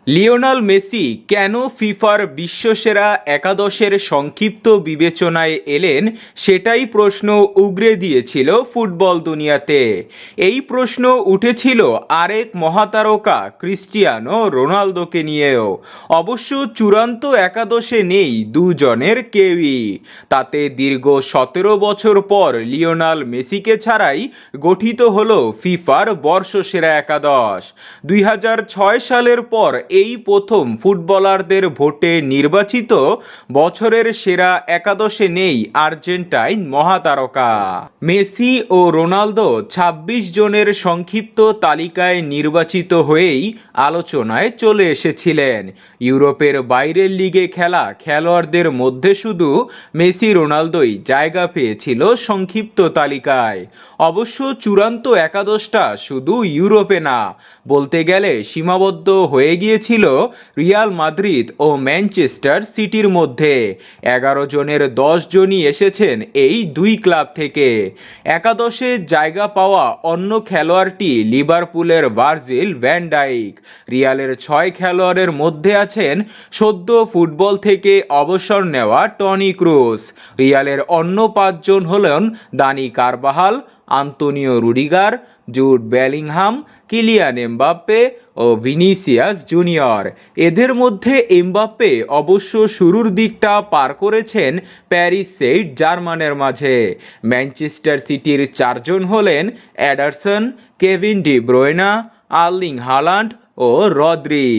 Lionel Messi কেন ফিফার বিশ্বসেরা একাদশের সংক্ষিপ্ত বিবেচনায় এলেন সেটাই প্রশ্ন উগরে দিয়েছিল ফুটবল দুনিয়াতে। এই প্রশ্ন উঠেছিল আরেক মহাতারকা ক্রিস্টিয়ানো রোনালদোকে নিয়েও। অবশ্য চূড়ান্ত একাদশে নেই দুজনের কেউই। তাতে দীর্ঘ 17 বছর পর লিওনেল মেসিকে ছাড়াই গঠিত হলো ফিফার বর্ষসেরা একাদশ। 2006 সালের পর এই প্রথম ফুটবলারদের ভোটে নির্বাচিত বছরের সেরা একাদশে নেই আর্জেন্টাইন মহাতারকা। মেসি ও রোনালদো 26 জনের সংক্ষিপ্ত তালিকায় নির্বাচিত হয়েই আলোচনায় চলে এসেছিলেন। ইউরোপের বাইরের লিগে খেলা খেলোয়াড়দের মধ্যে শুধু মেসি রোনালদোই জায়গা পেয়েছিল সংক্ষিপ্ত তালিকায়। অবশ্য চূড়ান্ত একাদশটা শুধু ইউরোপে না, বলতে গেলে সীমাবদ্ধ হয়ে গিয়েছিল রিয়াল মাদ্রিদ ও ম্যানচেস্টার সিটির মধ্যে। 11 জনের 10 জনই এসেছেন এই দুই ক্লাব থেকে। একাদশে জায়গা পাওয়া অন্য খেলোয়াড়টি লিভারপুলের ভার্জিল ভ্যান ডাইক। রিয়ালের 6 খেলোয়াড়ের মধ্যে আছেন সদ্য ফুটবল থেকে অবসর নেওয়া টনি ক্রুস। রিয়ালের অন্য 5 জন হলেন Dani Carvajal, Antonio Rudiger, Jude Bellingham, Kylian Mbappe ও ভিনিসিয়াস জুনিয়র। এদের মধ্যে এমবাপ্পে অবশ্য শুরুর দিকটা পার করেছেন প্যারিস সেইন্ট জার্মানের মাঝে। ম্যানচেস্টার সিটির 4 জন হলেন Ederson, Kevin De Bruyne, Erling Haaland ও রদ্রি।